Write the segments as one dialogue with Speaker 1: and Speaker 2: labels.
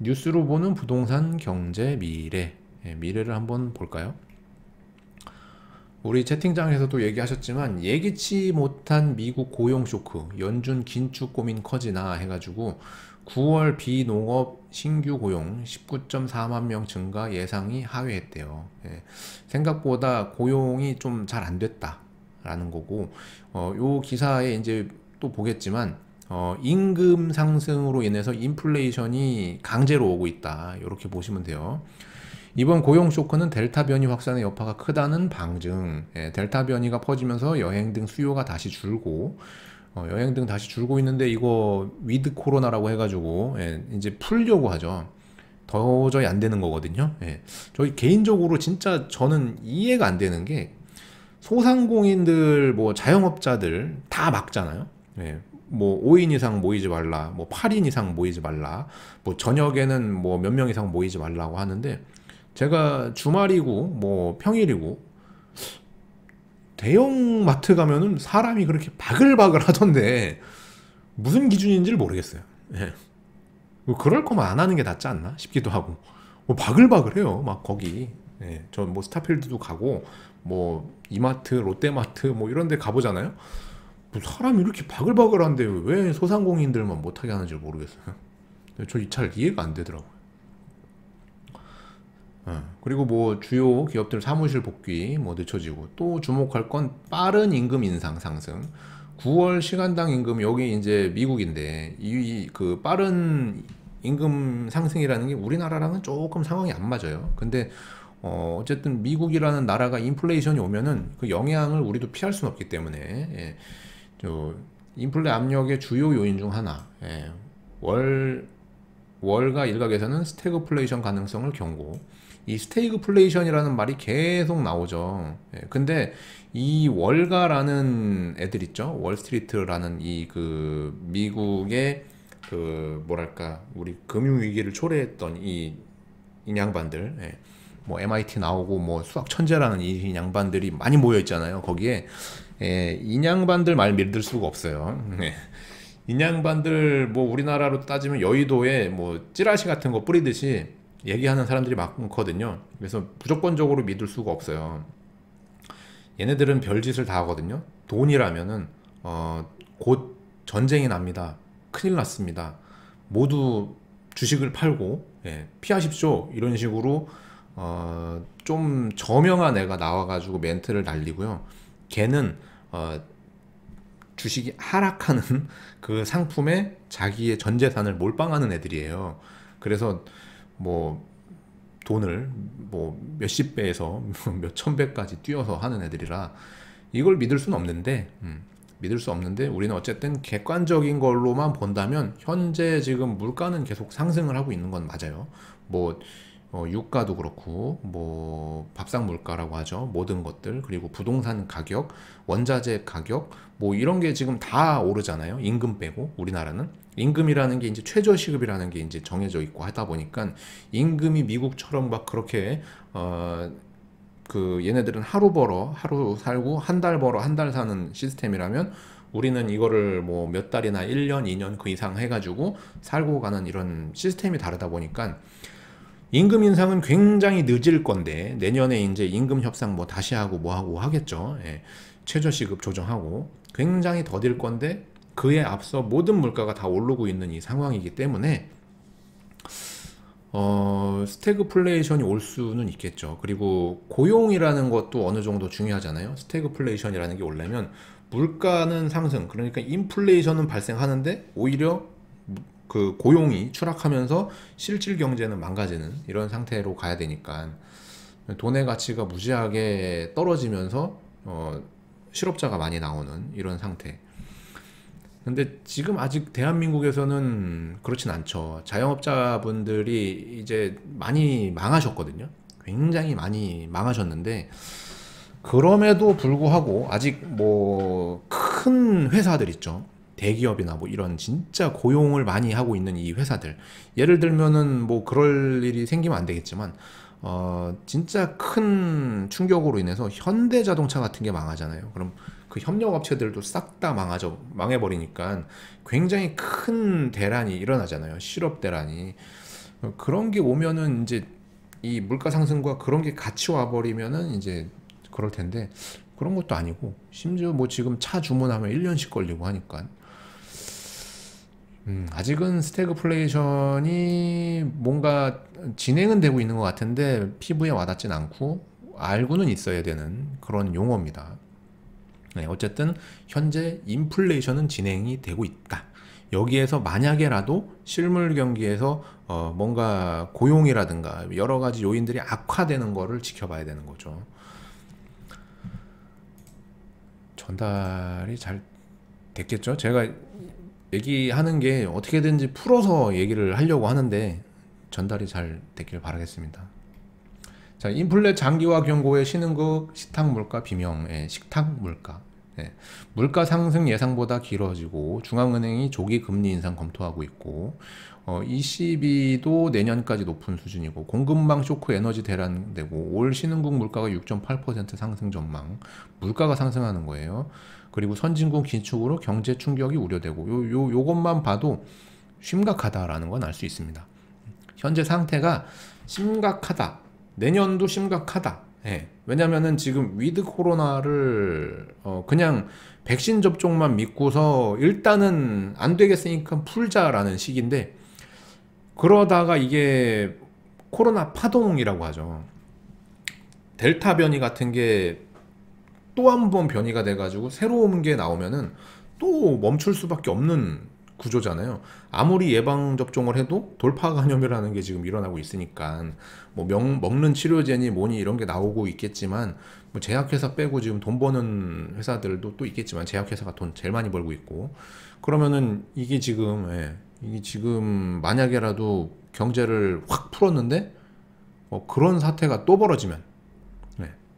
Speaker 1: 뉴스로 보는 부동산 경제 미래. 미래를 한번 볼까요? 우리 채팅장에서도 얘기하셨지만 예기치 못한 미국 고용 쇼크, 연준 긴축 고민 커지나 해가지고 9월 비농업 신규 고용 19.4만 명 증가 예상이 하회했대요. 생각보다 고용이 좀 잘 안 됐다라는 거고, 요 기사에 이제 또 보겠지만 임금 상승으로 인해서 인플레이션이 강제로 오고 있다. 이렇게 보시면 돼요. 이번 고용 쇼크는 델타 변이 확산의 여파가 크다는 방증. 델타 변이가 퍼지면서 여행 등 수요가 다시 줄고, 여행 등 다시 줄고 있는데 이거 위드 코로나라고 해가지고 이제 풀려고 하죠. 도저히 안 되는 거거든요. 저희 개인적으로 진짜 저는 이해가 안 되는 게 소상공인들 뭐 자영업자들 다 막잖아요. 뭐 5인 이상 모이지 말라, 뭐 8인 이상 모이지 말라, 뭐 저녁에는 뭐 몇 명 이상 모이지 말라고 하는데 제가 주말이고 뭐 평일이고 대형 마트 가면은 사람이 그렇게 바글바글 하던데 무슨 기준인지를 모르겠어요. 뭐 그럴 거면 안 하는 게 낫지 않나 싶기도 하고 뭐 바글바글해요 막 거기. 저 뭐 스타필드도 가고 뭐 이마트 롯데마트 뭐 이런 데 가보잖아요. 뭐 사람이 이렇게 바글바글한데 왜 소상공인들만 못하게 하는지 모르겠어요. 저 잘 이해가 안 되더라고요. 그리고 뭐 주요 기업들 사무실 복귀 뭐 늦춰지고 또 주목할 건 빠른 임금 인상 상승. 9월 시간당 임금 여기 이제 미국인데 이 그 빠른 임금 상승이라는 게 우리나라랑은 조금 상황이 안 맞아요. 근데 어쨌든 미국이라는 나라가 인플레이션이 오면은 그 영향을 우리도 피할 수는 없기 때문에 저 인플레 압력의 주요 요인 중 하나. 월 월가 일각에서는 스태그플레이션 가능성을 경고. 이 스태그플레이션이라는 말이 계속 나오죠. 근데 이 월가라는 애들 있죠. 월스트리트라는 이 그 미국의 그 뭐랄까 우리 금융 위기를 초래했던 이 양반들, 뭐 MIT 나오고 뭐 수학 천재라는 이 양반들이 많이 모여 있잖아요. 거기에 이 양반들 말 믿을 수가 없어요. 인양반들 뭐 우리나라로 따지면 여의도에 뭐 찌라시 같은 거 뿌리듯이 얘기하는 사람들이 많거든요. 그래서 무조건적으로 믿을 수가 없어요. 얘네들은 별짓을 다 하거든요. 돈이라면은 곧 전쟁이 납니다. 큰일 났습니다. 모두 주식을 팔고 피하십시오. 이런 식으로 좀 저명한 애가 나와가지고 멘트를 날리고요. 걔는 주식이 하락하는 그 상품에 자기의 전 재산을 몰빵하는 애들이에요. 그래서 뭐 돈을 뭐 몇십 배에서 몇천 배까지 뛰어서 하는 애들이라 이걸 믿을 수 없는데 우리는 어쨌든 객관적인 걸로만 본다면 현재 지금 물가는 계속 상승을 하고 있는 건 맞아요. 뭐 유가도 그렇고 뭐 밥상 물가라고 하죠. 모든 것들 그리고 부동산 가격, 원자재 가격 뭐 이런 게 지금 다 오르잖아요. 임금 빼고 우리나라는 임금이라는 게 이제 최저 시급이라는 게 이제 정해져 있고 하다 보니까 임금이 미국처럼 막 그렇게 그 얘네들은 하루 벌어 하루 살고 한 달 벌어 한 달 사는 시스템이라면 우리는 이거를 뭐 몇 달이나 1년, 2년 그 이상 해가지고 살고 가는 이런 시스템이 다르다 보니까 임금 인상은 굉장히 늦을 건데 내년에 이제 임금 협상 뭐 다시 하고 뭐 하고 하겠죠. 최저시급 조정하고 굉장히 더딜 건데 그에 앞서 모든 물가가 다 오르고 있는 이 상황이기 때문에 스태그플레이션이 올 수는 있겠죠. 그리고 고용이라는 것도 어느 정도 중요하잖아요. 스태그플레이션이라는 게 오려면 물가는 상승, 그러니까 인플레이션은 발생하는데 오히려 그 고용이 추락하면서 실질 경제는 망가지는 이런 상태로 가야 되니까 돈의 가치가 무지하게 떨어지면서 실업자가 많이 나오는 이런 상태. 근데 지금 아직 대한민국에서는 그렇진 않죠. 자영업자분들이 이제 많이 망하셨거든요. 굉장히 많이 망하셨는데 그럼에도 불구하고 아직 뭐 큰 회사들 있죠. 대기업이나 뭐 이런 진짜 고용을 많이 하고 있는 이 회사들. 예를 들면은 뭐 그럴 일이 생기면 안 되겠지만 진짜 큰 충격으로 인해서 현대자동차 같은 게 망하잖아요. 그럼 그 협력업체들도 싹 다 망해버리니까 굉장히 큰 대란이 일어나잖아요. 실업 대란이. 그런 게 오면은 이제 이 물가 상승과 그런 게 같이 와버리면은 이제 그럴 텐데 그런 것도 아니고 심지어 뭐 지금 차 주문하면 1년씩 걸리고 하니까 아직은 스태그플레이션이 뭔가 진행은 되고 있는 것 같은데 피부에 와닿진 않고 알고는 있어야 되는 그런 용어입니다. 네, 어쨌든 현재 인플레이션은 진행이 되고 있다. 여기에서 만약에라도 실물 경기에서 뭔가 고용이라든가 여러 가지 요인들이 악화되는 거를 지켜봐야 되는 거죠. 전달이 잘 됐겠죠? 제가 얘기하는 게 어떻게든지 풀어서 얘기를 하려고 하는데 전달이 잘 됐길 바라겠습니다. 자, 인플레 장기화 경고의 신흥국 식탁 물가 비명, 식탁 물가. 물가 상승 예상보다 길어지고 중앙은행이 조기 금리 인상 검토하고 있고 ECB도 내년까지 높은 수준이고 공급망 쇼크 에너지 대란되고 올 신흥국 물가가 6.8% 상승 전망. 물가가 상승하는 거예요. 그리고 선진국 긴축으로 경제 충격이 우려되고 요것만 봐도 심각하다라는 건 알 수 있습니다. 현재 상태가 심각하다. 내년도 심각하다. 왜냐면은 지금 위드 코로나를 그냥 백신 접종만 믿고서 일단은 안 되겠으니까 풀자라는 식인데 그러다가 이게 코로나 파동이라고 하죠. 델타 변이 같은 게 또 한 번 변이가 돼가지고 새로운 게 나오면은 또 멈출 수밖에 없는 구조잖아요. 아무리 예방 접종을 해도 돌파 감염이라는 게 지금 일어나고 있으니까 뭐 먹는 치료제니 뭐니 이런 게 나오고 있겠지만 뭐 제약회사 빼고 지금 돈 버는 회사들도 또 있겠지만 제약회사가 돈 제일 많이 벌고 있고 그러면은 이게 지금 만약에라도 경제를 확 풀었는데 그런 사태가 또 벌어지면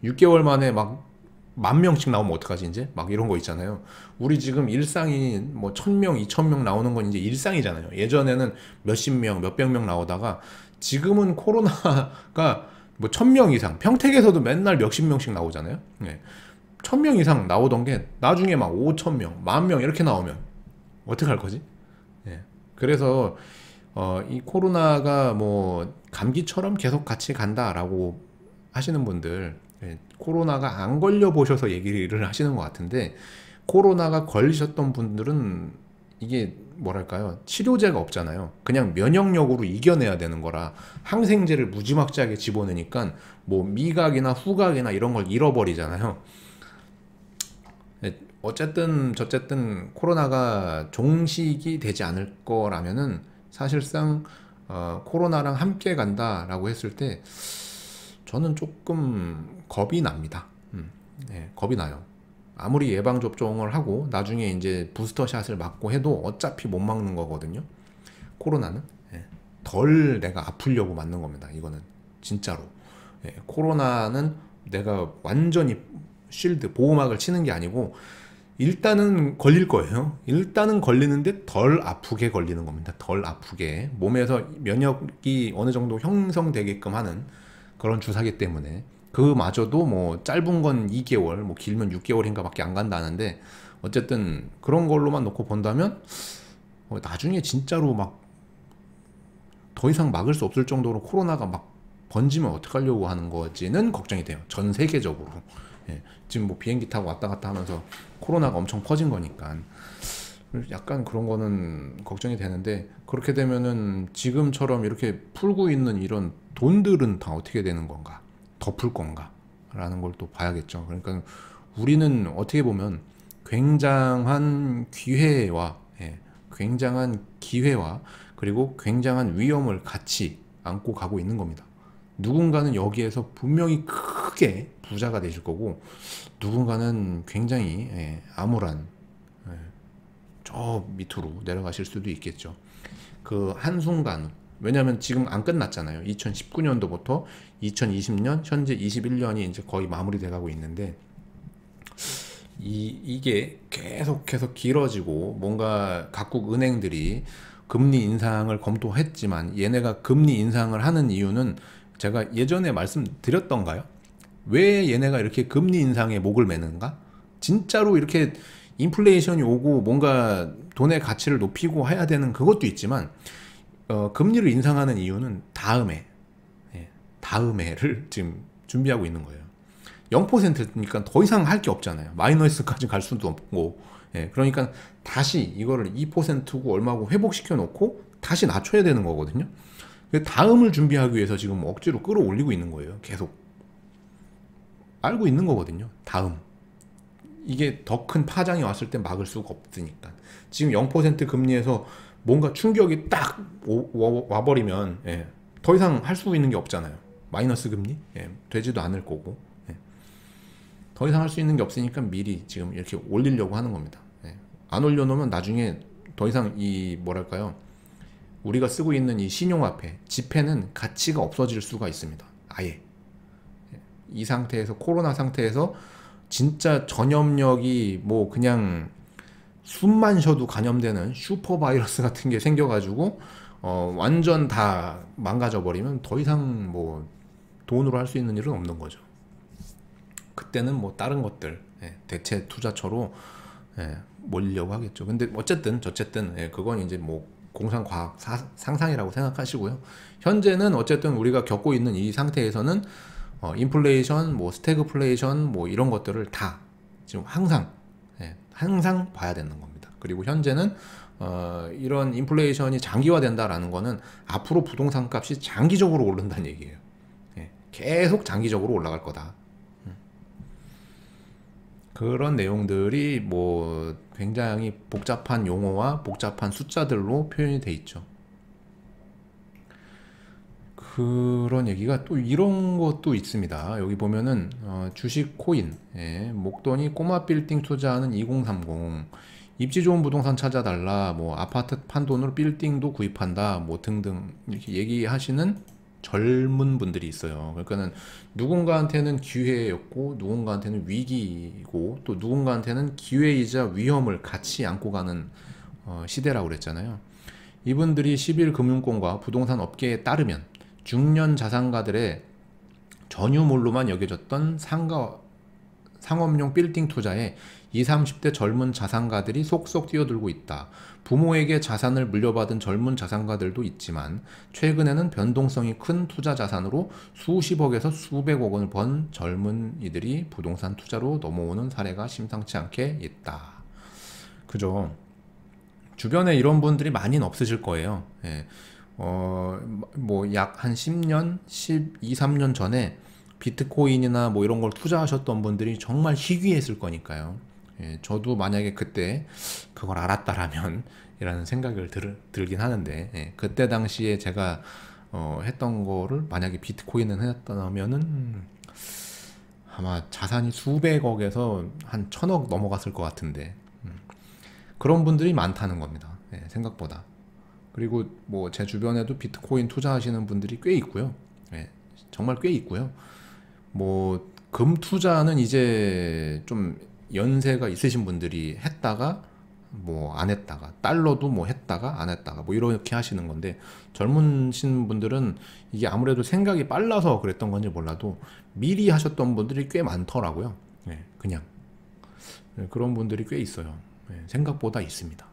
Speaker 1: 6개월 만에 막 10,000명씩 나오면 어떡하지 이제? 막 이런 거 있잖아요. 우리 지금 일상이 뭐 1,000명, 2,000명 나오는 건 이제 일상이잖아요. 예전에는 몇십 명, 몇백 명 나오다가 지금은 코로나가 뭐 1,000명 이상, 평택에서도 맨날 몇십 명씩 나오잖아요. 1,000명 이상 나오던 게 나중에 막 5,000명, 10,000명 이렇게 나오면 어떡할 거지? 그래서 이 코로나가 뭐 감기처럼 계속 같이 간다라고 하시는 분들 코로나가 안 걸려 보셔서 얘기를 하시는 것 같은데 코로나가 걸리셨던 분들은 이게 뭐랄까요 치료제가 없잖아요. 그냥 면역력으로 이겨내야 되는 거라 항생제를 무지막지하게 집어넣으니까 뭐 미각이나 후각이나 이런 걸 잃어버리잖아요. 어쨌든 저쨌든 코로나가 종식이 되지 않을 거라면은 사실상 코로나랑 함께 간다라고 했을 때 저는 조금 겁이 납니다. 겁이 나요. 아무리 예방접종을 하고 나중에 이제 부스터샷을 맞고 해도 어차피 못 막는 거거든요. 코로나는. 덜 내가 아프려고 맞는 겁니다. 이거는 진짜로. 코로나는 내가 완전히 쉴드, 보호막을 치는 게 아니고 일단은 걸릴 거예요. 일단은 걸리는데 덜 아프게 걸리는 겁니다. 덜 아프게. 몸에서 면역이 어느 정도 형성되게끔 하는 그런 주사기 때문에 그마저도 뭐 짧은 건 2개월 뭐 길면 6개월인가 밖에 안 간다는데 어쨌든 그런 걸로만 놓고 본다면 나중에 진짜로 막 더 이상 막을 수 없을 정도로 코로나가 막 번지면 어떡하려고 하는 거지는 걱정이 돼요. 전 세계적으로. 지금 뭐 비행기 타고 왔다 갔다 하면서 코로나가 엄청 퍼진 거니까 약간 그런 거는 걱정이 되는데 그렇게 되면은 지금처럼 이렇게 풀고 있는 이런 돈들은 다 어떻게 되는 건가? 더 풀 건가? 라는 걸 또 봐야겠죠. 그러니까 우리는 어떻게 보면 굉장한 굉장한 기회와 그리고 굉장한 위험을 같이 안고 가고 있는 겁니다. 누군가는 여기에서 분명히 크게 부자가 되실 거고 누군가는 굉장히 암울한 저 밑으로 내려가실 수도 있겠죠. 그 한순간 왜냐하면 지금 안 끝났잖아요. 2019년도부터 2020년 현재 21년이 이제 거의 마무리돼 가고 있는데 이게 계속해서 길어지고 뭔가 각국 은행들이 금리 인상을 검토했지만 얘네가 금리 인상을 하는 이유는 제가 예전에 말씀드렸던가요? 왜 얘네가 이렇게 금리 인상에 목을 매는가? 진짜로 이렇게 인플레이션이 오고 뭔가 돈의 가치를 높이고 해야 되는 그것도 있지만 금리를 인상하는 이유는 다음해를 지금 준비하고 있는 거예요. 0%니까 더 이상 할 게 없잖아요. 마이너스까지 갈 수도 없고, 그러니까 다시 이거를 2%고 얼마고 회복시켜 놓고 다시 낮춰야 되는 거거든요. 다음을 준비하기 위해서 지금 억지로 끌어올리고 있는 거예요. 계속 알고 있는 거거든요. 다음 이게 더 큰 파장이 왔을 때 막을 수가 없으니까. 지금 0% 금리에서 뭔가 충격이 딱 와버리면 더 이상 할 수 있는 게 없잖아요. 마이너스 금리 되지도 않을 거고, 더 이상 할 수 있는 게 없으니까 미리 지금 이렇게 올리려고 하는 겁니다. 안 올려놓으면 나중에 더 이상 이 뭐랄까요, 우리가 쓰고 있는 이 신용화폐, 지폐는 가치가 없어질 수가 있습니다. 아예 이 상태에서, 코로나 상태에서 진짜 전염력이 뭐 그냥 숨만 쉬어도 감염되는 슈퍼 바이러스 같은 게 생겨가지고 완전 다 망가져 버리면 더 이상 뭐 돈으로 할 수 있는 일은 없는 거죠. 그때는 뭐 다른 것들, 대체 투자처로 몰리려고 하겠죠. 근데 어쨌든 그건 이제 뭐 공상과학 상상이라고 생각하시고요. 현재는 어쨌든 우리가 겪고 있는 이 상태에서는 인플레이션, 뭐 스태그플레이션, 뭐 이런 것들을 다 지금 항상 봐야 되는 겁니다. 그리고 현재는 이런 인플레이션이 장기화된다라는 거는 앞으로 부동산 값이 장기적으로 오른다는 얘기예요. 계속 장기적으로 올라갈 거다. 그런 내용들이 뭐 굉장히 복잡한 용어와 복잡한 숫자들로 표현이 돼 있죠. 그런 얘기가 또 이런 것도 있습니다. 여기 보면은 주식 코인, 목돈이 꼬마 빌딩 투자하는 2030, 입지 좋은 부동산 찾아달라, 뭐 아파트 판 돈으로 빌딩도 구입한다, 뭐 등등 이렇게 얘기하시는 젊은 분들이 있어요. 그러니까는 누군가한테는 기회였고 누군가한테는 위기고 또 누군가한테는 기회이자 위험을 같이 안고 가는 시대라고 그랬잖아요. 이분들이 11금융권과 부동산 업계에 따르면 중년 자산가들의 전유물로만 여겨졌던 상업용 빌딩 투자에 20, 30대 젊은 자산가들이 속속 뛰어들고 있다. 부모에게 자산을 물려받은 젊은 자산가들도 있지만 최근에는 변동성이 큰 투자 자산으로 수십억에서 수백억 원을 번 젊은이들이 부동산 투자로 넘어오는 사례가 심상치 않게 있다. 그죠? 주변에 이런 분들이 많이는 없으실 거예요. 뭐 약 한 10년, 12, 3년 전에 비트코인이나 뭐 이런 걸 투자하셨던 분들이 정말 희귀했을 거니까요. 저도 만약에 그때 그걸 알았다라면 이라는 생각을 들긴 하는데, 그때 당시에 제가 했던 거를 만약에 비트코인을 했다면은 아마 자산이 수백억에서 한 1000억 넘어갔을 것 같은데, 그런 분들이 많다는 겁니다. 생각보다. 그리고 뭐 제 주변에도 비트코인 투자하시는 분들이 꽤 있고요. 정말 꽤 있고요. 뭐 금 투자는 이제 좀 연세가 있으신 분들이 했다가 뭐 안 했다가, 달러도 뭐 했다가 안 했다가 뭐 이렇게 하시는 건데, 젊으신 분들은 이게 아무래도 생각이 빨라서 그랬던 건지 몰라도 미리 하셨던 분들이 꽤 많더라고요. 그냥 그런 분들이 꽤 있어요. 생각보다 있습니다.